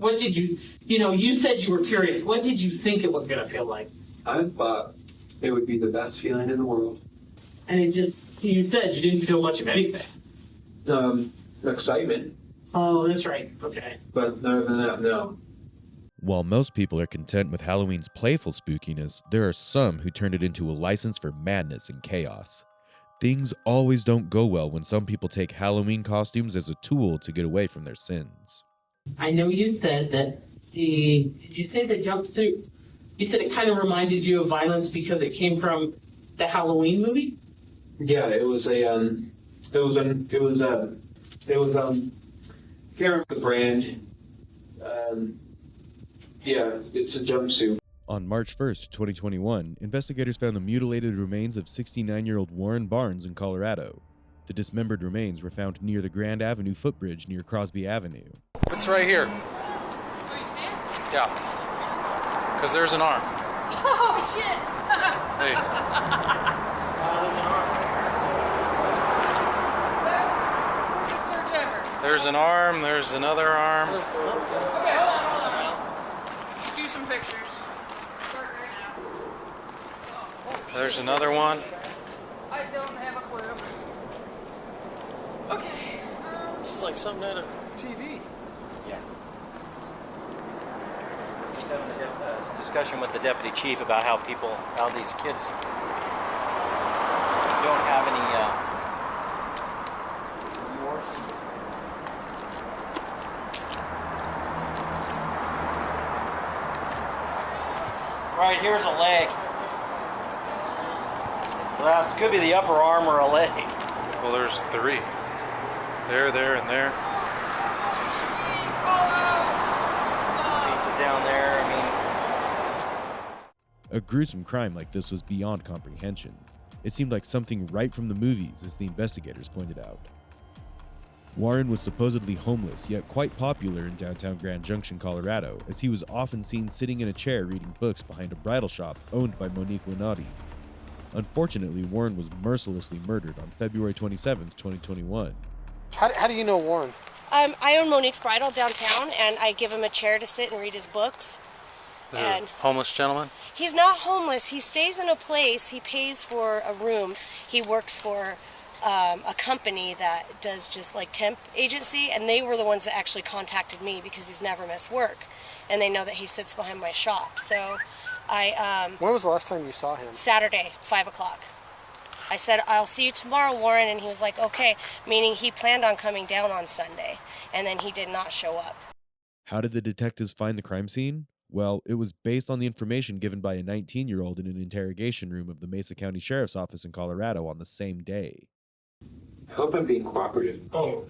What did you said you were curious. What did you think it was going to feel like? I thought it would be the best feeling in the world. And you said you didn't feel much of anything. Excitement. Oh, that's right. Okay. But other than that, no. While most people are content with Halloween's playful spookiness, there are some who turn it into a license for madness and chaos. Things always don't go well when some people take Halloween costumes as a tool to get away from their sins. I know you said that did you say the jumpsuit? You said it kind of reminded you of violence because it came from the Halloween movie? Yeah, it was Karen the brand. Yeah, it's a jumpsuit. On March 1st, 2021, investigators found the mutilated remains of 69-year-old Warren Barnes in Colorado. The dismembered remains were found near the Grand Avenue footbridge near Crosby Avenue. It's right here. Oh, you see it? Yeah. Because there's an arm. Oh, shit. Hey. There's an arm. Let's search ever. There's an arm, there's another arm. Okay, hold on. Do some pictures. Start right now. There's another one. I don't have a clue. Okay. This is like something out of TV. Yeah. Just having a discussion with the deputy chief about how these kids don't have any remorse. Right, here's a leg. So that could be the upper arm or a leg. Well, there's three. There, and there. Pieces down there, A gruesome crime like this was beyond comprehension. It seemed like something right from the movies, as the investigators pointed out. Warren was supposedly homeless, yet quite popular in downtown Grand Junction, Colorado, as he was often seen sitting in a chair reading books behind a bridal shop owned by Monique Winati. Unfortunately, Warren was mercilessly murdered on February 27, 2021. How do you know Warren? I own Monique's Bridal downtown, and I give him a chair to sit and read his books. Is it a homeless gentleman? He's not homeless. He stays in a place. He pays for a room. He works for a company that does just like temp agency, and they were the ones that actually contacted me because he's never missed work, and they know that he sits behind my shop. So When was the last time you saw him? Saturday, 5 o'clock. I said, I'll see you tomorrow, Warren, and he was like, okay, meaning he planned on coming down on Sunday, and then he did not show up. How did the detectives find the crime scene? Well, it was based on the information given by a 19-year-old in an interrogation room of the Mesa County Sheriff's Office in Colorado on the same day. I hope I'm being cooperative. Oh,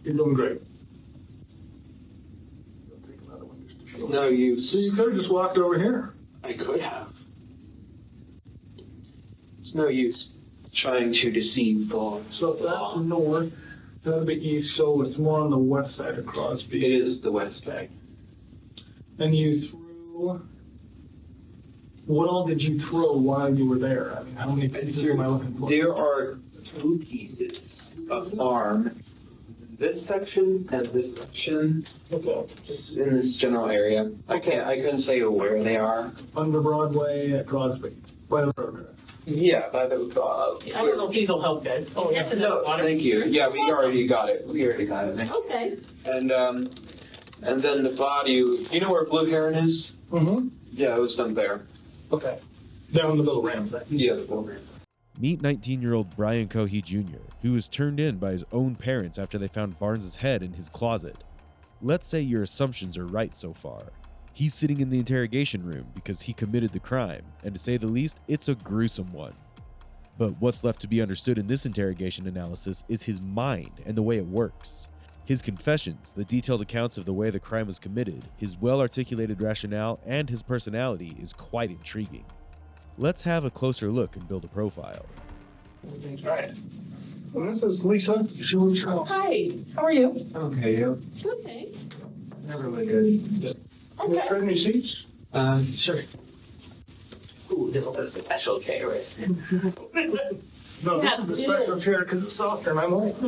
you're doing great. No use. So you could have just walked over here. I could have. It's no use trying to deceive the So if that's north, that'd be east, so it's more on the west side of Crosby. It is the west side. And you threw... What all did you throw while you were there? I mean, how many pieces am I looking for? There are two pieces of arm. This section and this section. Okay. Just in this general area. I couldn't say where they are. Under Broadway at Crosby. By the river. Yeah, by the I don't know if these will help, guys. Oh, yeah. No, thank you. Yeah, we already got it. Okay. And then the body, you know where Blue Heron is? Mm-hmm. Yeah, it was done there. Okay. Down the middle ramp then. Yeah, the Blue Heron. Meet 19-year-old Brian Cohey Jr., who was turned in by his own parents after they found Barnes' head in his closet. Let's say your assumptions are right so far. He's sitting in the interrogation room because he committed the crime, and to say the least, it's a gruesome one. But what's left to be understood in this interrogation analysis is his mind and the way it works. His confessions, the detailed accounts of the way the crime was committed, his well-articulated rationale, and his personality is quite intriguing. Let's have a closer look and build a profile. Right. Well, this is Lisa. She was Hi. How are you? Okay, yeah. Okay. Never really good. Okay. Trade me seats? Sure. Ooh, this is a special chair, right? No, this is the special chair because it's softer and I'm old.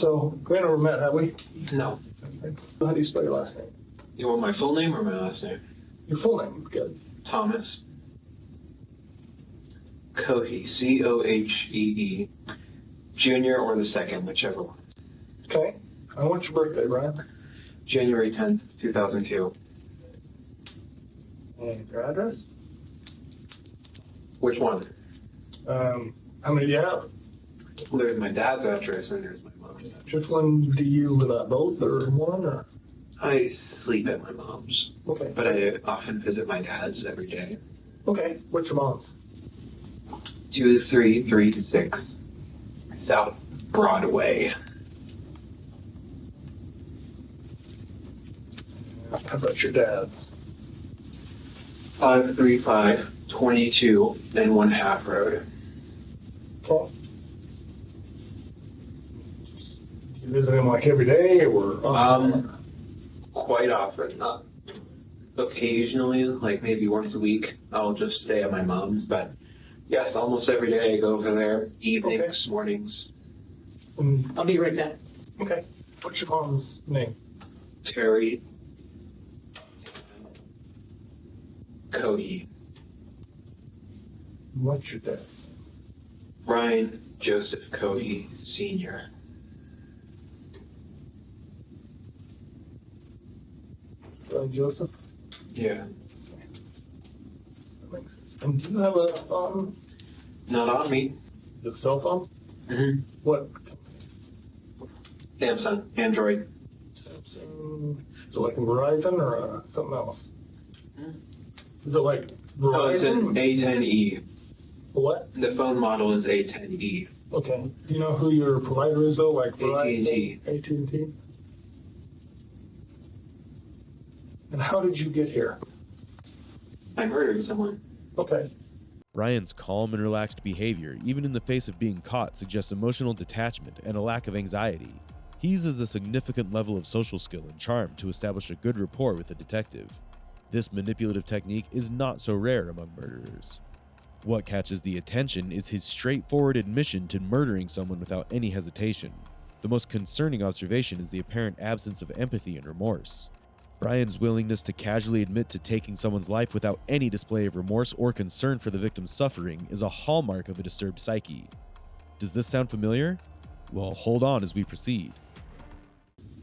So, we never met, have we? No. How do you spell your last name? You want my full name or my last name? Your full name, good. Thomas Cohee, C-O-H-E-E, Junior or the second, whichever one. Okay. And what's your birthday, Brian? January 10th, 2002. And your address? Which one? How many do you have? There's my dad's address and there's my mom's address. Which one do you live at, both or one, or? I sleep at my mom's, Okay. but I often visit my dad's every day. Okay. What's your mom's? 2336 South Broadway. How about your dad's? 53522 and 1/2 Road. Okay. You visit him like every day, or? Quite often, not occasionally, like maybe once a week, I'll just stay at my mom's, but yes, almost every day I go over there, evenings, mornings. I'll be right back. Okay. What's your mom's name? Terry Cohee. What's your dad? Brian Joseph Cohee, Sr. Joseph? Yeah. And do you have a Not on me. cell phone? Mm-hmm. What? Samsung, Android. Samsung. Is it like a Verizon or something else? Is it like Oh, it's an Verizon? A10E. What? The phone model is A10E. Okay. Do you know who your provider is though? Like Verizon? AT&T. AT&T? And how did you get here? I murdered someone. Okay. Brian's calm and relaxed behavior, even in the face of being caught, suggests emotional detachment and a lack of anxiety. He uses a significant level of social skill and charm to establish a good rapport with a detective. This manipulative technique is not so rare among murderers. What catches the attention is his straightforward admission to murdering someone without any hesitation. The most concerning observation is the apparent absence of empathy and remorse. Brian's willingness to casually admit to taking someone's life without any display of remorse or concern for the victim's suffering is a hallmark of a disturbed psyche. Does this sound familiar? Well, hold on as we proceed.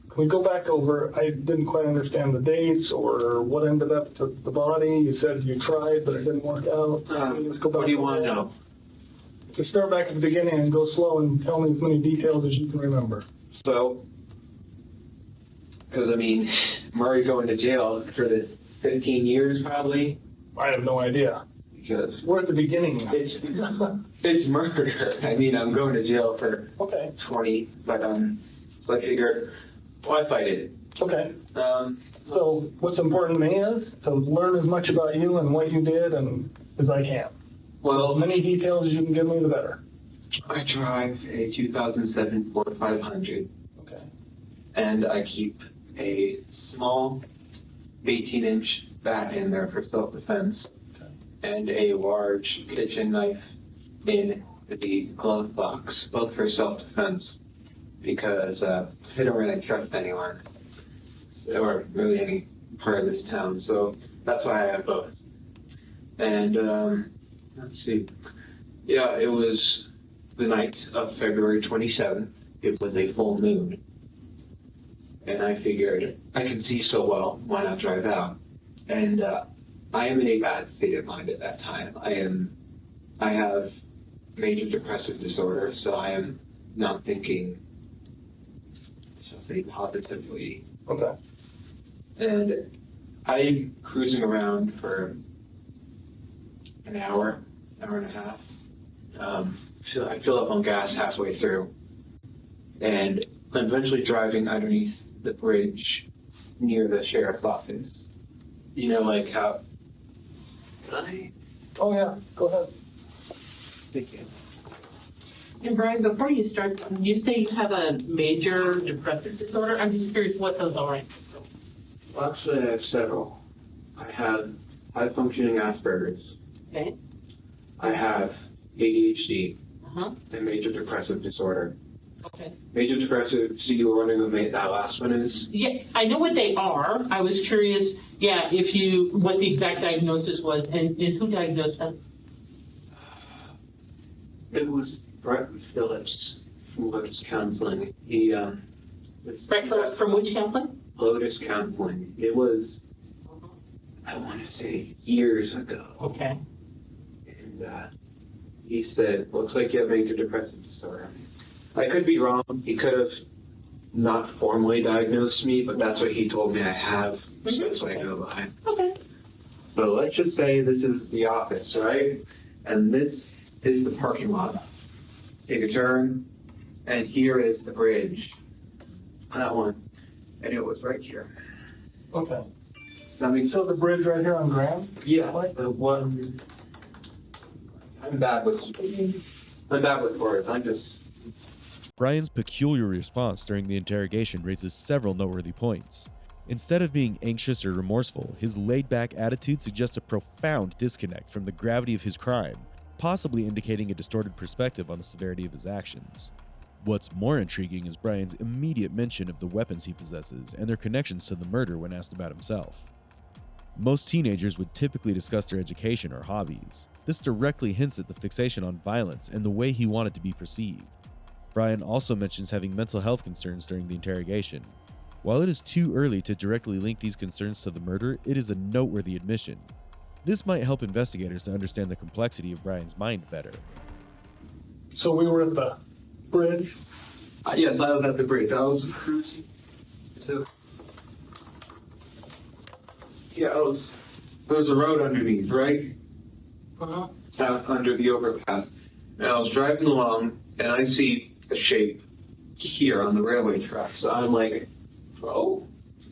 Can we go back over, I didn't quite understand the dates or what ended up to the body. You said you tried, but it didn't work out. Let's go back What do you over want to that. know? Just start back at the beginning and go slow and tell me as many details as you can remember. So, because I mean, Murray going to jail for the 15 years probably, I have no idea. because We're at the beginning. it's murder. I mean, I'm going to jail for Okay, 20, but so I figure, why fight it? okay. Um, So what's important to me is to learn as much about you and what you did and as I can. well, As many details as you can give me, the better. I drive a 2007 Ford 500, Okay. and I keep a small 18-inch bat in there for self-defense, and a large kitchen knife in the glove box, both for self-defense, because I don't really trust anyone, or really any part of this town, so that's why I have both. And, let's see, yeah, it was the night of February 27th. It was a full moon. And I figured, I can see so well, why not drive out? And I am in a bad state of mind at that time. I have major depressive disorder, so I am not thinking, shall I say, positively. Okay. And I'm cruising around for an hour and a half. So I fill up on gas halfway through, and I'm eventually driving underneath the bridge near the sheriff's office. You know, like how... Oh yeah, go ahead. Thank you. And Brian, before you start, you say you have a major depressive disorder. I'm just curious what those are. Well, actually, I have several. I have high-functioning Asperger's. Okay. I have ADHD Uh-huh. and major depressive disorder. Okay. Major depressive, so you were wondering what that last one is? Yeah, I know what they are. I was curious, what the exact diagnosis was, and who diagnosed them? It was Brett Phillips from Lotus Counseling. He, Brett Phillips from which counseling? Lotus Counseling. It was, I want to say, years ago. Okay. And he said, looks like you have major depressive disorder. I could be wrong. He could have not formally diagnosed me, but that's what he told me I have. So that's what I go by. Okay. So let's just say this is the office, right? And this is the parking lot. Take a turn, and here is the bridge. That one. And it was right here. Okay. I mean, So the bridge right here on Graham? yeah, the one. I'm bad with words. I'm just. Brian's peculiar response during the interrogation raises several noteworthy points. Instead of being anxious or remorseful, his laid-back attitude suggests a profound disconnect from the gravity of his crime, possibly indicating a distorted perspective on the severity of his actions. What's more intriguing is Brian's immediate mention of the weapons he possesses and their connections to the murder when asked about himself. Most teenagers would typically discuss their education or hobbies. This directly hints at the fixation on violence and the way he wanted to be perceived. Brian also mentions having mental health concerns during the interrogation. While it is too early to directly link these concerns to the murder, it is a noteworthy admission. This might help investigators to understand the complexity of Brian's mind better. So we were at the bridge? Yes, I was at the bridge. I was cruising. So, there was a road underneath, right? Uh-huh. Under the overpass. And I was driving along, and I see a shape here on the railway track. So I'm like, oh,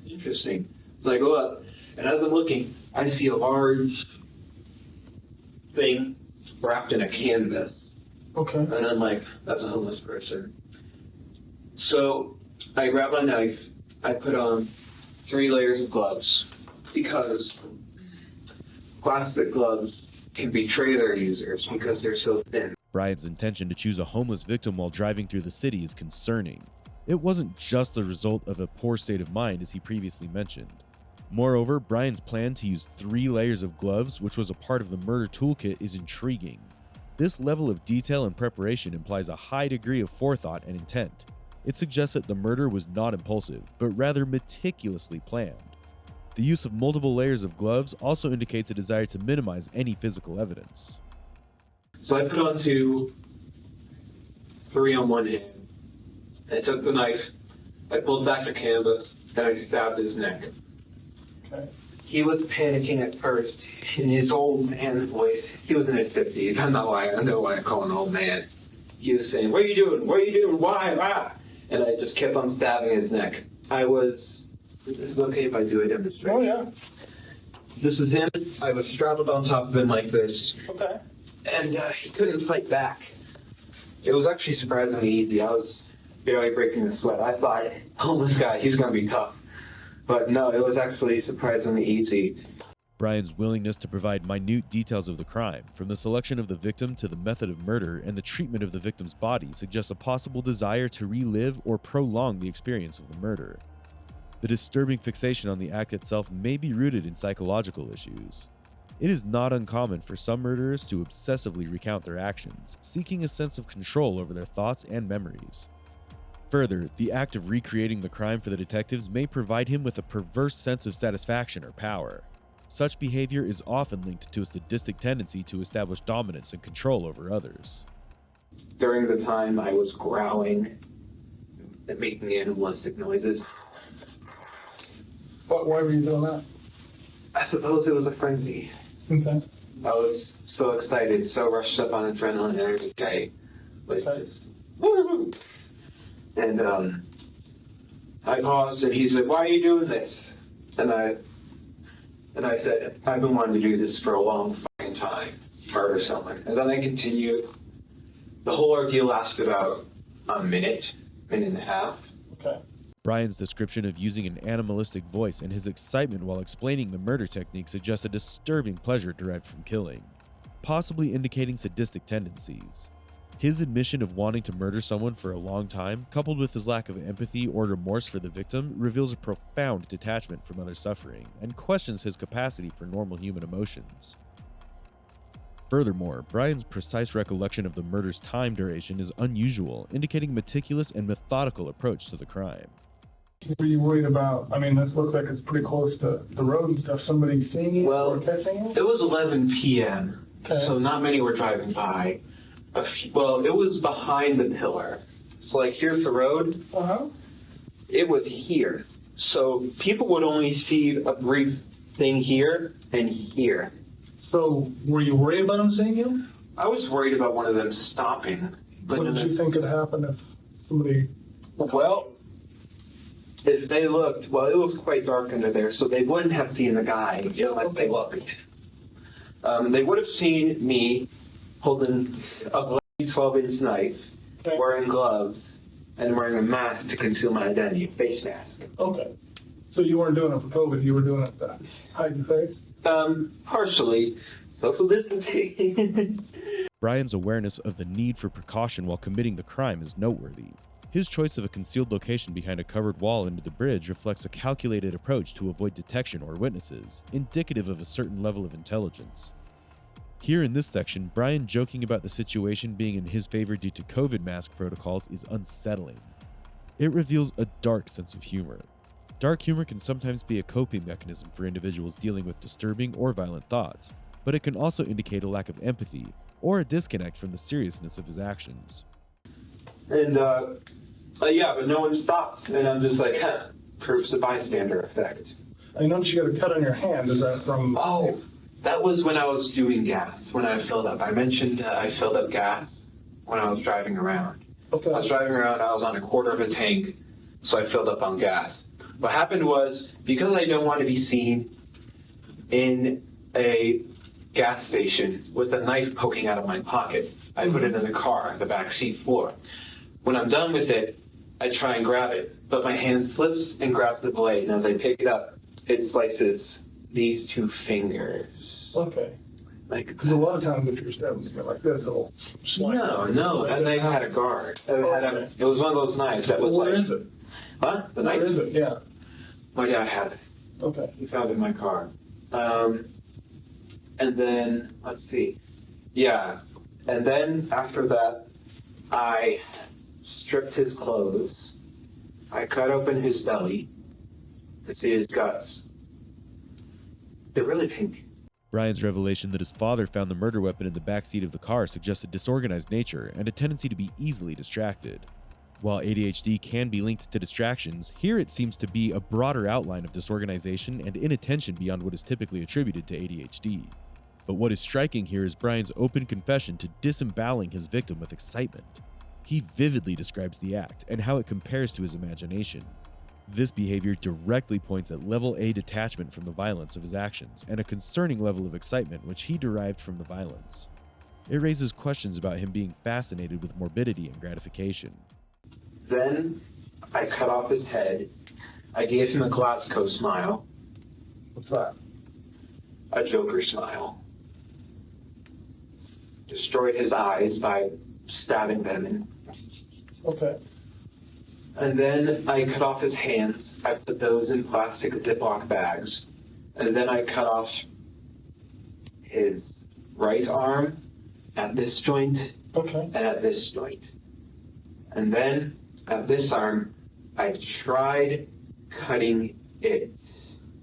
interesting. So I go up, and as I'm looking, I see a large thing wrapped in a canvas. Okay. And I'm like, that's a homeless person. So I grab my knife, I put on 3 layers of gloves, because plastic gloves can betray their users because they're so thin. Brian's intention to choose a homeless victim while driving through the city is concerning. It wasn't just the result of a poor state of mind, as he previously mentioned. Moreover, Brian's plan to use 3 layers of gloves, which was a part of the murder toolkit, is intriguing. This level of detail and preparation implies a high degree of forethought and intent. It suggests that the murder was not impulsive, but rather meticulously planned. The use of multiple layers of gloves also indicates a desire to minimize any physical evidence. So I put on 2, 3 on one hand. I took the knife, I pulled back the canvas, and I stabbed his neck. Okay. He was panicking at first in his old man voice. He was in his 50s. I know why I call him an old man. He was saying, "What are you doing? What are you doing? Why? Ah!" And I just kept on stabbing his neck. Is it okay if I do a demonstration? Oh, yeah. This is him. I was straddled on top of him like this. Okay. And he couldn't fight back. It was actually surprisingly easy. I was barely breaking a sweat. I thought, oh, this guy, he's going to be tough. But no, it was actually surprisingly easy. Brian's willingness to provide minute details of the crime, from the selection of the victim to the method of murder and the treatment of the victim's body, suggests a possible desire to relive or prolong the experience of the murder. The disturbing fixation on the act itself may be rooted in psychological issues. It is not uncommon for some murderers to obsessively recount their actions, seeking a sense of control over their thoughts and memories. Further, the act of recreating the crime for the detectives may provide him with a perverse sense of satisfaction or power. Such behavior is often linked to a sadistic tendency to establish dominance and control over others. During the time I was growling and making animalistic noises, Why were you doing that? I suppose it was a frenzy. Okay. I was so excited, so rushed up on adrenaline and everything. Like just, woo! And I paused, and he said, "Why are you doing this?" And I said, "I've been wanting to do this for a long fucking time, murder someone." And then I continued. The whole ordeal lasted about a minute and a half. Okay. Brian's description of using an animalistic voice and his excitement while explaining the murder technique suggests a disturbing pleasure derived from killing, possibly indicating sadistic tendencies. His admission of wanting to murder someone for a long time, coupled with his lack of empathy or remorse for the victim, reveals a profound detachment from other suffering and questions his capacity for normal human emotions. Furthermore, Brian's precise recollection of the murder's time duration is unusual, indicating a meticulous and methodical approach to the crime. Were you worried about, I mean, this looks like it's pretty close to the road and stuff, somebody seeing you or catching you? It was 11 p.m., so not many were driving by. Well, it was behind the pillar. So, like, here's the road. Uh-huh. It was here. So people would only see a brief thing here and here. So, were you worried about them seeing you? I was worried about one of them stopping. But What did you think could happen if somebody... Well, if they looked, well, it was quite dark under there, so they wouldn't have seen the guy unless they looked. They would have seen me holding a 12-inch knife, wearing gloves, and wearing a mask to conceal my identity, face mask. Okay. So you weren't doing it for COVID, you were doing it to hide your face? Partially. Social distancing. Brian's awareness of the need for precaution while committing the crime is noteworthy. His choice of a concealed location behind a covered wall into the bridge reflects a calculated approach to avoid detection or witnesses, indicative of a certain level of intelligence. Here in this section, Brian joking about the situation being in his favor due to COVID mask protocols is unsettling. It reveals a dark sense of humor. Dark humor can sometimes be a coping mechanism for individuals dealing with disturbing or violent thoughts, but it can also indicate a lack of empathy or a disconnect from the seriousness of his actions. And, yeah, but no one stopped. And I'm just like, proves the bystander effect. I noticed you got a cut on your hand. Is that from... Oh, that was when I was doing gas, when I filled up. I mentioned I filled up gas when I was driving around. Okay. I was driving around, I was on a quarter of a tank, so I filled up on gas. What happened was, because I don't want to be seen in a gas station with a knife poking out of my pocket, I put it in the car, the back seat floor. When I'm done with it, I try and grab it, but my hand slips and grabs the blade, and as I pick it up, it slices these two fingers. Okay. Like, Because a lot of times if you're stabbing something like this, it'll slide. no, that knife had a guard. It was one of those knives that was Where like... is it? Huh? The Where knife? is it? Yeah. My dad had it. Okay. He found it in my car. And then, let's see. Yeah. And then after that, I stripped his clothes. I cut open his belly to see his guts. They're really pink. Brian's revelation that his father found the murder weapon in the backseat of the car suggests a disorganized nature and a tendency to be easily distracted. While ADHD can be linked to distractions, here it seems to be a broader outline of disorganization and inattention beyond what is typically attributed to ADHD. But what is striking here is Brian's open confession to disemboweling his victim with excitement. He vividly describes the act and how it compares to his imagination. This behavior directly points at level A detachment from the violence of his actions and a concerning level of excitement which he derived from the violence. It raises questions about him being fascinated with morbidity and gratification. Then I cut off his head. I gave him a Glasgow smile. What's that? A Joker smile. Destroyed his eyes by stabbing them in. Okay. And then I cut off his hands. I put those in plastic Ziploc bags. And then I cut off his right arm at this joint Okay. and at this joint. And then at this arm, I tried cutting it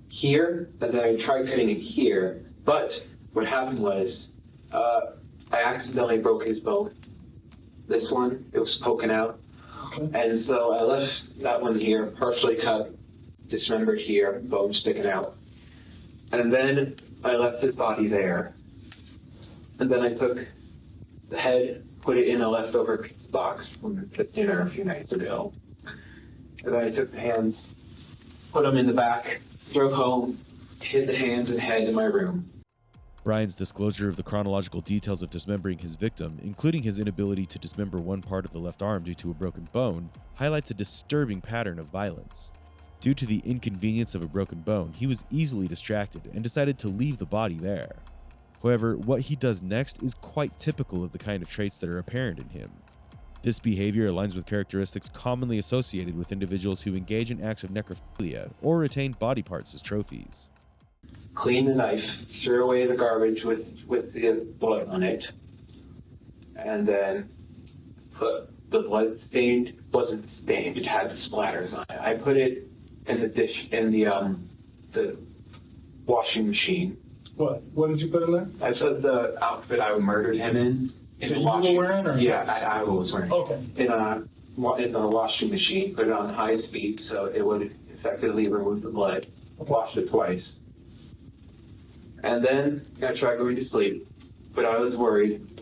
here, and then I tried cutting it here. But what happened was I accidentally broke his bone. This one, it was poking out. And so I left that one here, partially cut, dismembered here, bone sticking out. And then I left his body there. And then I took the head, put it in a leftover pizza box from the dinner a few nights ago. And then I took the hands, put them in the back, drove home, hid the hands and head in my room. Brian's disclosure of the chronological details of dismembering his victim, including his inability to dismember one part of the left arm due to a broken bone, highlights a disturbing pattern of violence. Due to the inconvenience of a broken bone, he was easily distracted and decided to leave the body there. However, what he does next is quite typical of the kind of traits that are apparent in him. This behavior aligns with characteristics commonly associated with individuals who engage in acts of necrophilia or retain body parts as trophies. Clean the knife, throw away the garbage with the blood on it, and then put the blood wasn't stained, it had splatters on it. I put it in the dish, in the washing machine. What did you put in there? I put the outfit I murdered him in the you were wearing, or? Yeah, I was wearing. Okay. In the washing machine, put it on high speed so it would effectively remove the blood. Washed it twice. And then I tried going to sleep, but I was worried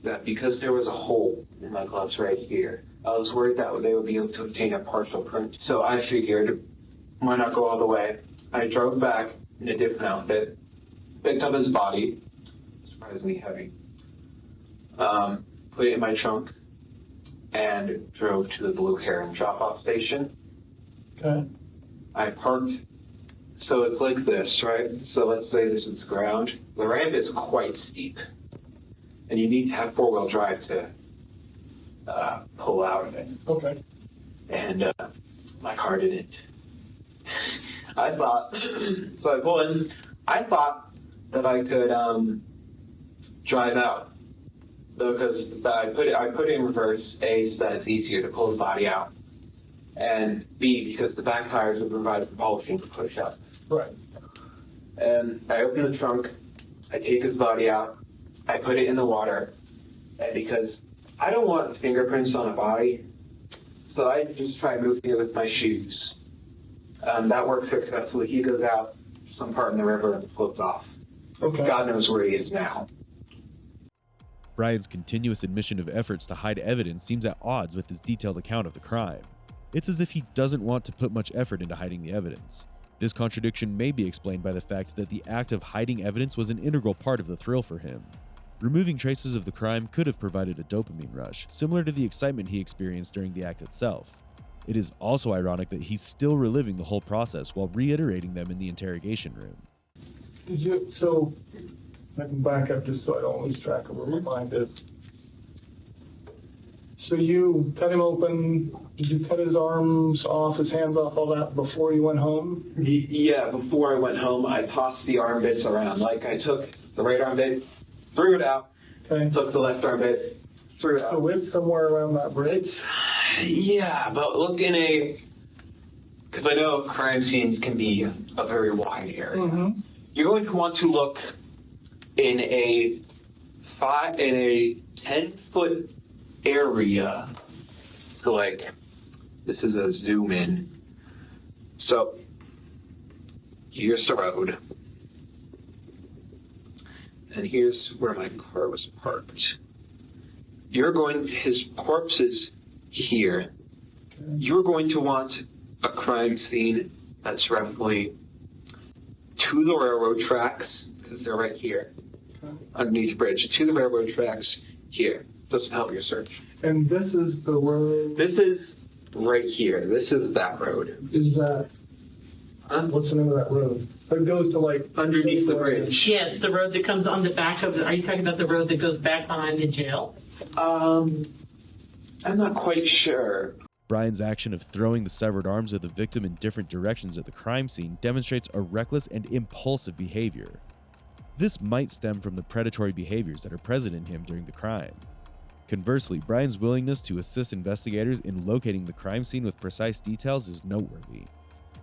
that because there was a hole in my gloves right here, I was worried that they would be able to obtain a partial print. So I figured, why not go all the way? I drove back in a different outfit, picked up his body, surprisingly heavy, put it in my trunk, and drove to the Blue Heron drop-off station. Okay. I parked, so it's like this, right? So let's say this is ground. The ramp is quite steep, and you need to have four-wheel drive to pull out of it. Okay. And my car didn't. I thought, so I pulled in, I thought that I could drive out. Because I put it in reverse, A, so that it's easier to pull the body out, and B, because the back tires would provide propulsion to push up. Right. And I open the trunk, I take his body out, I put it in the water, and because I don't want fingerprints on a body, so I just try moving it with my shoes. That works successfully. He goes out some part in the river and floats off. Okay. God knows where he is now. Brian's continuous admission of efforts to hide evidence seems at odds with his detailed account of the crime. It's as if he doesn't want to put much effort into hiding the evidence. This contradiction may be explained by the fact that the act of hiding evidence was an integral part of the thrill for him. Removing traces of the crime could have provided a dopamine rush, similar to the excitement he experienced during the act itself. It is also ironic that he's still reliving the whole process while reiterating them in the interrogation room. So, I can back up just so I don't lose track of where my mind is. So you cut him open, did you cut his arms off, his hands off, all that before you went home? Yeah, before I went home, I tossed the arm bits around. Like, I took the right arm bit, threw it out, Okay. took the left arm bit, threw it out. So it's somewhere around that bridge? Yeah, but look because I know crime scenes can be a very wide area. Mm-hmm. You're going to want to look in a 10-foot area. So like, this is a zoom in. So, here's the road. And here's where my car was parked. His corpse is here. You're going to want a crime scene that's roughly to the railroad tracks, because they're right here, underneath the bridge, to the railroad tracks here. This will help your search. And this is the road? This is right here. This is that road. Is that, what's the name of that road? It goes to like... Underneath the bridge. Yes, the road that comes on the back of are you talking about the road that goes back behind the jail? I'm not quite sure. Brian's action of throwing the severed arms of the victim in different directions at the crime scene demonstrates a reckless and impulsive behavior. This might stem from the predatory behaviors that are present in him during the crime. Conversely, Brian's willingness to assist investigators in locating the crime scene with precise details is noteworthy.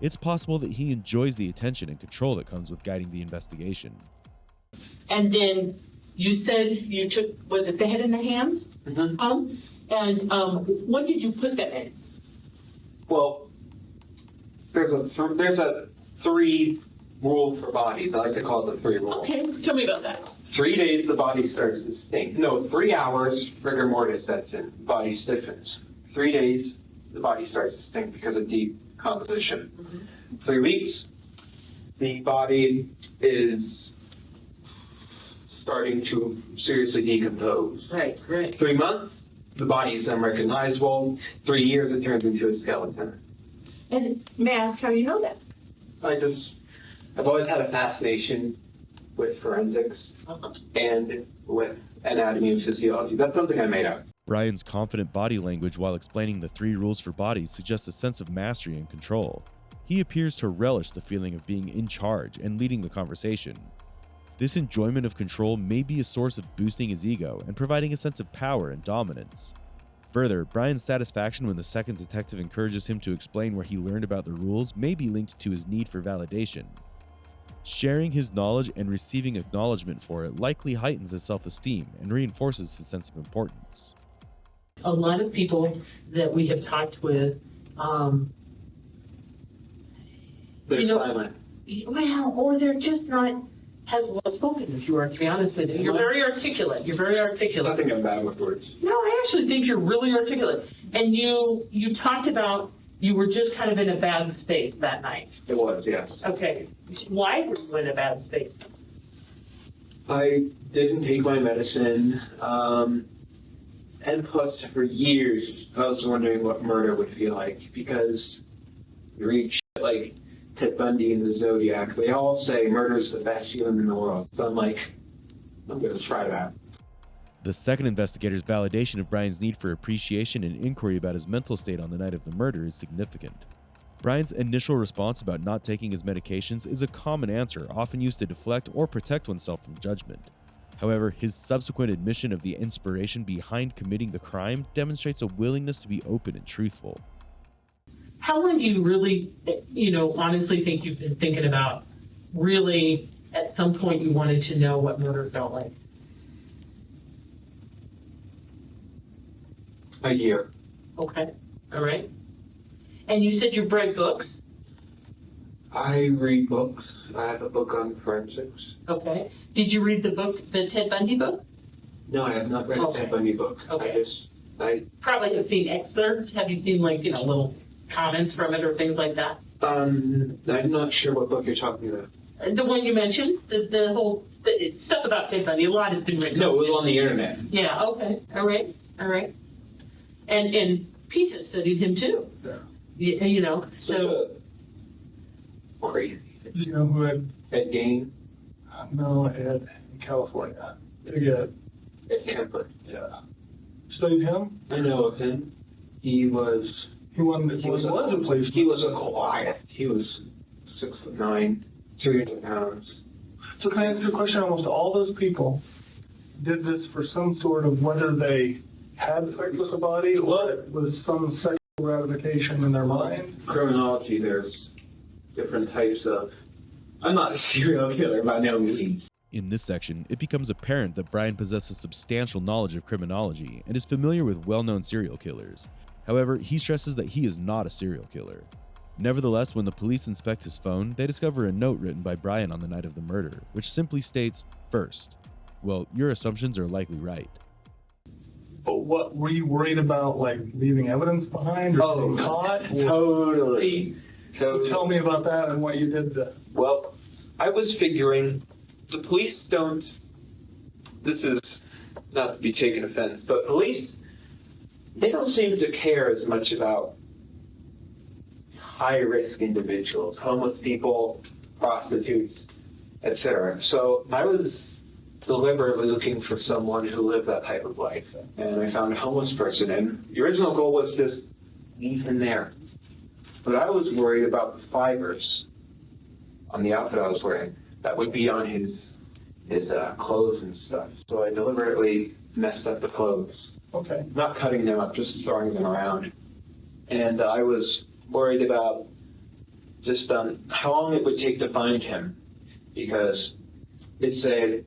It's possible that he enjoys the attention and control that comes with guiding the investigation. And then you said you took, was it the head and the hands? Mm-hmm. And when did you put that in? Well, there's a 3 rule for bodies. I like to call it the 3 rule. Okay, tell me about that. 3 days, the body starts to stink. No, 3 hours, rigor mortis sets in. Body stiffens. 3 days, the body starts to stink because of decomposition. 3 weeks, the body is starting to seriously decompose. Right. 3 months, the body is unrecognizable. 3 years, it turns into a skeleton. And may I ask how you know that? I've always had a fascination with forensics and with anatomy and physiology. That's something I made up. Brian's confident body language while explaining the 3 rules for bodies suggests a sense of mastery and control. He appears to relish the feeling of being in charge and leading the conversation. This enjoyment of control may be a source of boosting his ego and providing a sense of power and dominance. Further, Brian's satisfaction when the second detective encourages him to explain where he learned about the rules may be linked to his need for validation. Sharing his knowledge and receiving acknowledgement for it likely heightens his self-esteem and reinforces his sense of importance. A lot of people that we have talked with, They're silent. well, or they're just not as well spoken as you are, to be honest with you. You're very articulate. You're very I articulate. think I'm bad with words. No, I actually think you're really articulate. And you talked about you were just kind of in a bad space that night. It was, yes. Okay. Why were you in a bad space? I didn't take my medicine, and plus for years I was wondering what murder would feel like, because you read shit like Ted Bundy and the Zodiac, they all say murder is the best feeling in the world. So I'm like, I'm going to try that. The second investigator's validation of Brian's need for appreciation and inquiry about his mental state on the night of the murder is significant. Brian's initial response about not taking his medications is a common answer often used to deflect or protect oneself from judgment. However, his subsequent admission of the inspiration behind committing the crime demonstrates a willingness to be open and truthful. How long do you really, honestly think you've been thinking about really at some point you wanted to know what murder felt like? A year. Okay. All right. And you said you read books? I read books. I have a book on forensics. Okay. Did you read the book, the Ted Bundy book? No, I have not read Okay. a Ted Bundy book. Okay. I Probably have seen excerpts. Have you seen, little comments from it or things like that? I'm not sure what book you're talking about. The one you mentioned, the whole stuff about Ted Bundy, a lot has been written. No, it was on the internet. Yeah, okay. All right. All right. And Pete studied him too. Yeah. So Crazy. You know who had, Ed Gain, no, Ed in California. Big Ed. Ed Kemper. Yeah. Studied him? I know of him. He was a place. He was a Goliath. He was 6'9", 300 pounds. So can I ask you a question? Almost all those people did this for some sort of, whether they had sex with the body or it was some sexual gratification in their mind. Criminology, there's different types of... I'm not a serial killer by no means. In this section, it becomes apparent that Brian possesses substantial knowledge of criminology and is familiar with well-known serial killers. However, he stresses that he is not a serial killer. Nevertheless, when the police inspect his phone, they discover a note written by Brian on the night of the murder, which simply states, "First." Well, your assumptions are likely right. But what, were you worried about, leaving evidence behind or being caught? Totally. So tell me about that and what you did to... Well, I was figuring the police don't... This is not to be taken offense, but police, they don't seem to care as much about high-risk individuals, homeless people, prostitutes, etc. So I was deliberately looking for someone who lived that type of life, and I found a homeless person, and the original goal was just leave him there. But I was worried about the fibers on the outfit I was wearing that would be on his clothes and stuff. So I deliberately messed up the clothes. Okay. Not cutting them up, just throwing them around. And I was worried about just how long it would take to find him, because it's a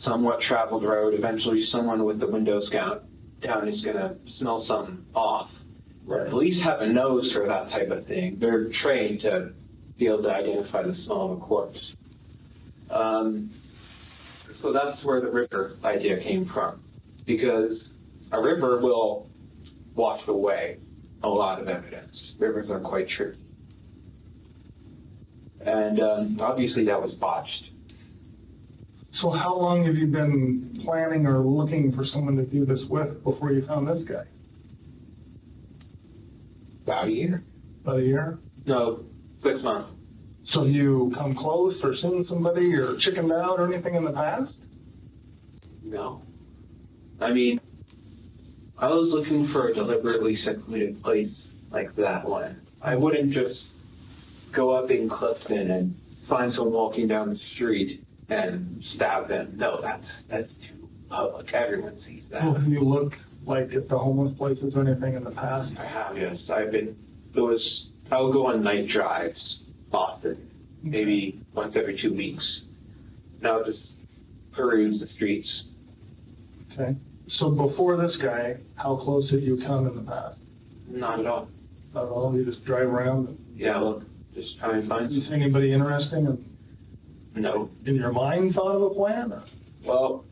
somewhat traveled road. Eventually someone with the windows down is going to smell something off. Right. Police have a nose for that type of thing. They're trained to be able to identify the smell of a corpse. So that's where the river idea came from, because a river will wash away a lot of evidence. Rivers are quite tricky. And obviously that was botched. So how long have you been planning or looking for someone to do this with before you found this guy? About a year? About a year? No, 6 months. So you come close or seen somebody or chickened out or anything in the past? No. I mean, I was looking for a deliberately secluded place like that one. I wouldn't just go up in Clifton and find someone walking down the street and stab them. No, that's too public. Everyone sees that. Well, have you looked like at the homeless places or anything in the past? I have, yes. I would go on night drives often, maybe once every 2 weeks. And I would just peruse the streets. Okay. So before this guy, how close had you come in the past? Not at all. Not at all? You just drive around? And Yeah, look, just try and find you see anybody interesting and No. in your mind thought of a plan? Or? Well,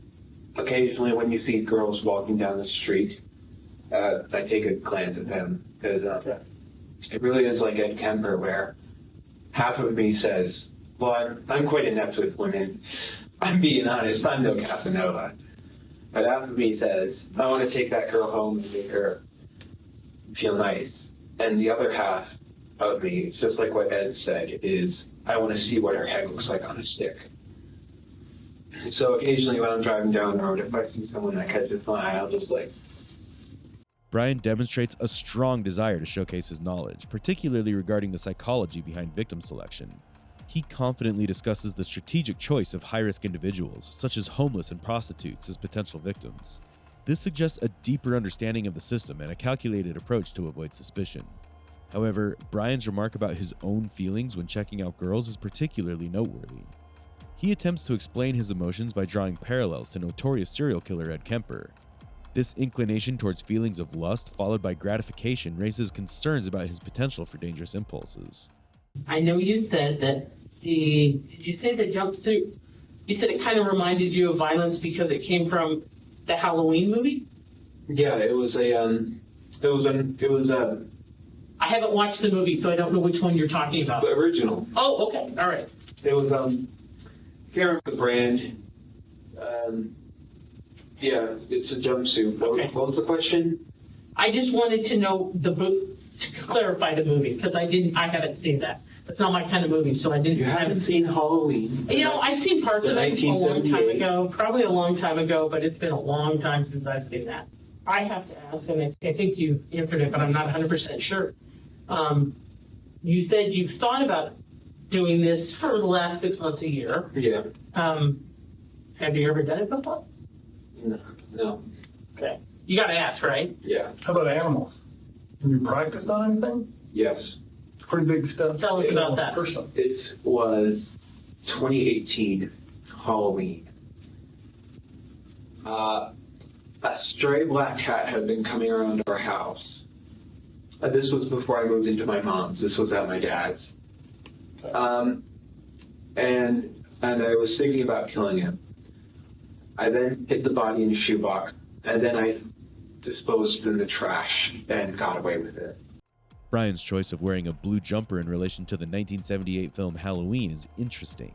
occasionally when you see girls walking down the street, I take a glance at them because it really is like Ed Kemper, where half of me says, well, I'm quite inept with women. I'm being honest, I'm no Casanova. But half of me says, I want to take that girl home and make her feel nice. And the other half of me, it's just like what Ed said, is I want to see what her head looks like on a stick. So occasionally when I'm driving down the road, if I see someone that catches my eye, I'll just like... Brian demonstrates a strong desire to showcase his knowledge, particularly regarding the psychology behind victim selection. He confidently discusses the strategic choice of high-risk individuals, such as homeless and prostitutes, as potential victims. This suggests a deeper understanding of the system and a calculated approach to avoid suspicion. However, Brian's remark about his own feelings when checking out girls is particularly noteworthy. He attempts to explain his emotions by drawing parallels to notorious serial killer Ed Kemper. This inclination towards feelings of lust followed by gratification raises concerns about his potential for dangerous impulses. I know you said that did you say the jumpsuit, you said it kind of reminded you of violence because it came from the Halloween movie? Yeah, it was I haven't watched the movie, so I don't know which one you're talking about. the original. Oh, okay, all right. It was, can't remember the brand. Yeah, it's a jumpsuit. Okay. What was the question? I just wanted to know the book, to clarify the movie, because I haven't seen that. It's not my kind of movie, so I didn't. You haven't seen Halloween? You know, I've seen parts of it a long time 1978. ago, probably a long time ago, but it's been a long time since I've seen that. I have to ask, and I think you answered it, but I'm not 100% sure. You said you've thought about doing this for the last 6 months, a year. Yeah. Have you ever done it before? No. Okay. You got to ask, right? Yeah. How about animals? Have you practiced on anything? Yes. It's pretty big stuff. Tell us about that. Person. It was 2018 Halloween. A stray black cat had been coming around our house. This was before I moved into my mom's. This was at my dad's. And I was thinking about killing him. I then hid the body in a shoebox, and then I disposed it in the trash and got away with it. Brian's choice of wearing a blue jumper in relation to the 1978 film Halloween is interesting.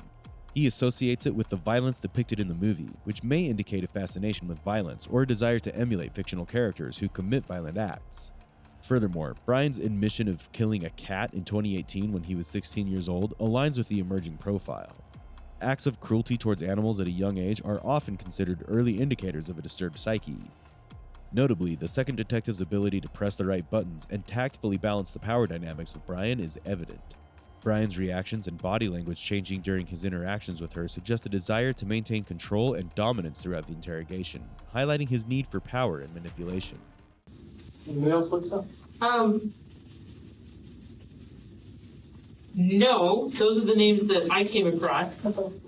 He associates it with the violence depicted in the movie, which may indicate a fascination with violence or a desire to emulate fictional characters who commit violent acts. Furthermore, Brian's admission of killing a cat in 2018 when he was 16 years old aligns with the emerging profile. Acts of cruelty towards animals at a young age are often considered early indicators of a disturbed psyche. Notably, the second detective's ability to press the right buttons and tactfully balance the power dynamics with Brian is evident. Brian's reactions and body language changing during his interactions with her suggest a desire to maintain control and dominance throughout the interrogation, highlighting his need for power and manipulation. Anybody else look up? No, those are the names that I came across.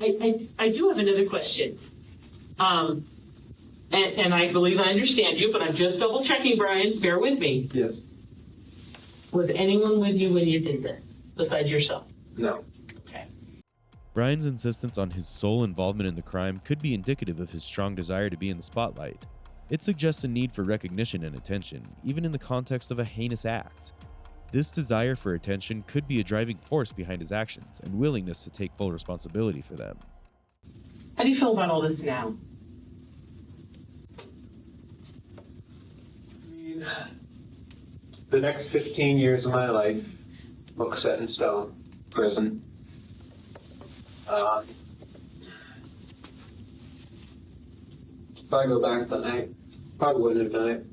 I do have another question. And I believe I understand you, but I'm just double checking, Brian. Bear with me. Yes. Was anyone with you when you did this, besides yourself? No. Okay. Brian's insistence on his sole involvement in the crime could be indicative of his strong desire to be in the spotlight. It suggests a need for recognition and attention, even in the context of a heinous act. This desire for attention could be a driving force behind his actions and willingness to take full responsibility for them. How do you feel about all this now? The next 15 years of my life, book set in stone, prison. If I go back that night, probably wouldn't have done it.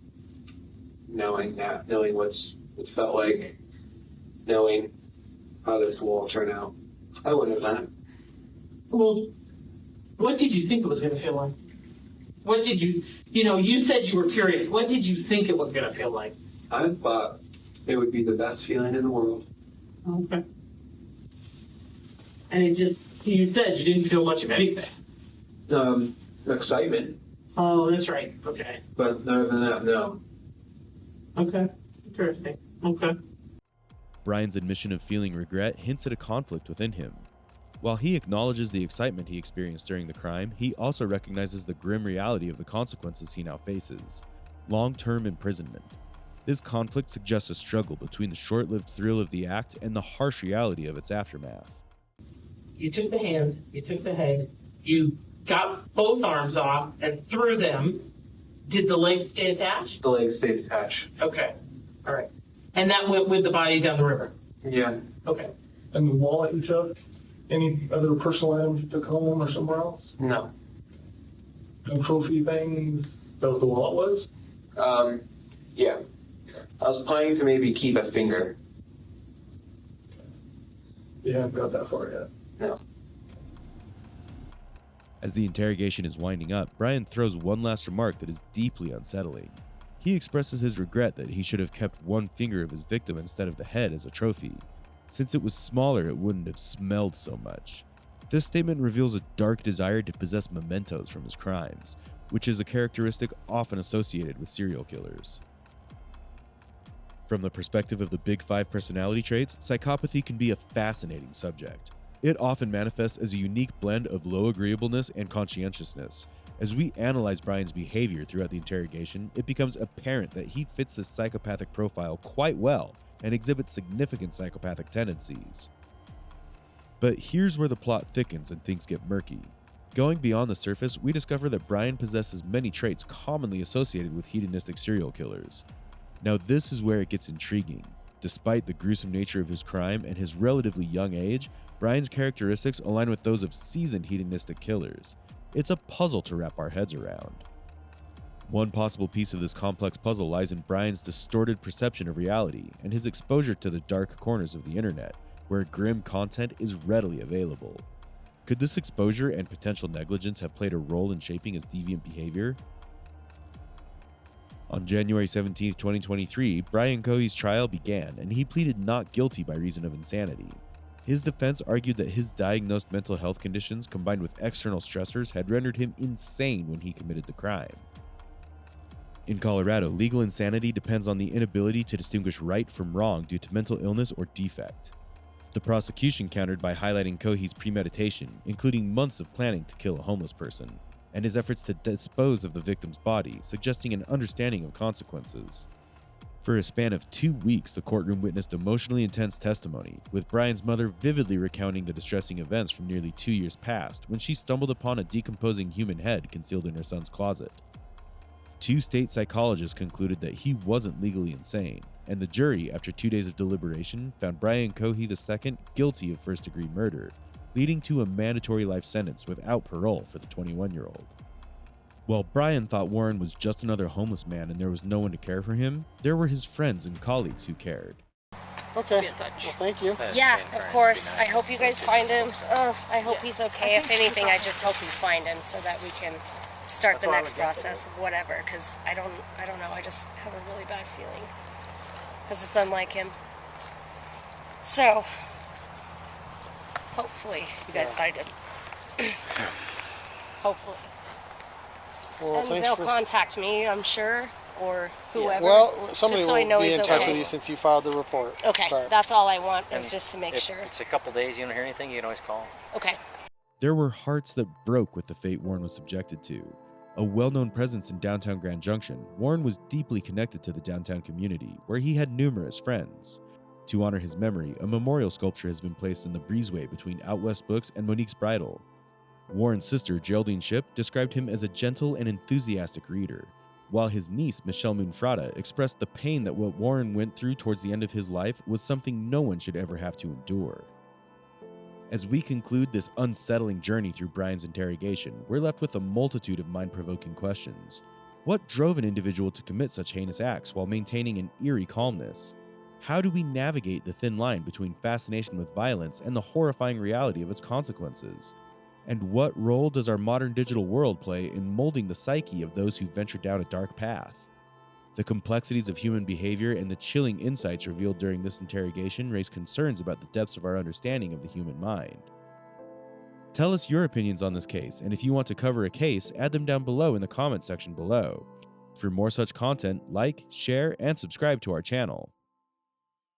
Knowing that, knowing what it felt like, knowing how this will all turn out, I wouldn't have done it. Well, what did you think it was going to feel like? What did you said you were curious. What did you think it was going to feel like? I thought it would be the best feeling in the world. Okay. And you said you didn't feel much of anything. Excitement. Oh, that's right. Okay. But other than that, no. Okay. Interesting. Okay. Brian's admission of feeling regret hints at a conflict within him. While he acknowledges the excitement he experienced during the crime, he also recognizes the grim reality of the consequences he now faces: long-term imprisonment. This conflict suggests a struggle between the short-lived thrill of the act and the harsh reality of its aftermath. You took the hand, you took the head, you got both arms off and threw them. Did the legs stay attached? The legs stayed attached. Okay. All right. And that went with the body down the river? Yeah. Okay. And the wallet you took? Any other personal items you took home or somewhere else? No. No trophy things? That what the wallet was? Yeah. I was planning to maybe keep a finger. You haven't got that far yet. No. As the interrogation is winding up, Brian throws one last remark that is deeply unsettling. He expresses his regret that he should have kept one finger of his victim instead of the head as a trophy. Since it was smaller, it wouldn't have smelled so much. This statement reveals a dark desire to possess mementos from his crimes, which is a characteristic often associated with serial killers. From the perspective of the Big Five personality traits, psychopathy can be a fascinating subject. It often manifests as a unique blend of low agreeableness and conscientiousness. As we analyze Brian's behavior throughout the interrogation, it becomes apparent that he fits this psychopathic profile quite well and exhibits significant psychopathic tendencies. But here's where the plot thickens and things get murky. Going beyond the surface, we discover that Brian possesses many traits commonly associated with hedonistic serial killers. Now this is where it gets intriguing. Despite the gruesome nature of his crime and his relatively young age, Brian's characteristics align with those of seasoned hedonistic killers. It's a puzzle to wrap our heads around. One possible piece of this complex puzzle lies in Brian's distorted perception of reality and his exposure to the dark corners of the internet, where grim content is readily available. Could this exposure and potential negligence have played a role in shaping his deviant behavior? On January 17, 2023, Brian Cohy's trial began, and he pleaded not guilty by reason of insanity. His defense argued that his diagnosed mental health conditions combined with external stressors had rendered him insane when he committed the crime. In Colorado, legal insanity depends on the inability to distinguish right from wrong due to mental illness or defect. The prosecution countered by highlighting Cohy's premeditation, including months of planning to kill a homeless person, and his efforts to dispose of the victim's body, suggesting an understanding of consequences. For a span of 2 weeks, the courtroom witnessed emotionally intense testimony, with Brian's mother vividly recounting the distressing events from nearly 2 years past when she stumbled upon a decomposing human head concealed in her son's closet. 2 state psychologists concluded that he wasn't legally insane, and the jury, after 2 days of deliberation, found Brian Cohy II guilty of first-degree murder, leading to a mandatory life sentence without parole for the 21-year-old. While Brian thought Warren was just another homeless man and there was no one to care for him, there were his friends and colleagues who cared. Okay. Be in touch. Well, thank you. Yeah, of course. I hope you guys find him. I hope he's okay. If anything, I just hope you find him so that we can start the next process of whatever. Because I don't know. I just have a really bad feeling because it's unlike him. So hopefully you guys find him. Hopefully. Well, And thanks they'll for... contact me, I'm sure, or whoever. Well, somebody just so I know will be he's in touch okay. with you since you filed the report. Okay, But that's all I want is And just to make if sure. it's a couple days, you don't hear anything, you can always call. Okay. There were hearts that broke with the fate Warren was subjected to. A well-known presence in downtown Grand Junction, Warren was deeply connected to the downtown community, where he had numerous friends. To honor his memory, a memorial sculpture has been placed in the breezeway between Out West Books and Monique's Bridal. Warren's sister, Geraldine Shipp, described him as a gentle and enthusiastic reader, while his niece, Michelle Moonfrada, expressed the pain that what Warren went through towards the end of his life was something no one should ever have to endure. As we conclude this unsettling journey through Brian's interrogation, we're left with a multitude of mind-provoking questions. What drove an individual to commit such heinous acts while maintaining an eerie calmness? How do we navigate the thin line between fascination with violence and the horrifying reality of its consequences? And what role does our modern digital world play in molding the psyche of those who venture down a dark path? The complexities of human behavior and the chilling insights revealed during this interrogation raise concerns about the depths of our understanding of the human mind. Tell us your opinions on this case, and if you want to cover a case, add them down below in the comment section below. For more such content, like, share, and subscribe to our channel.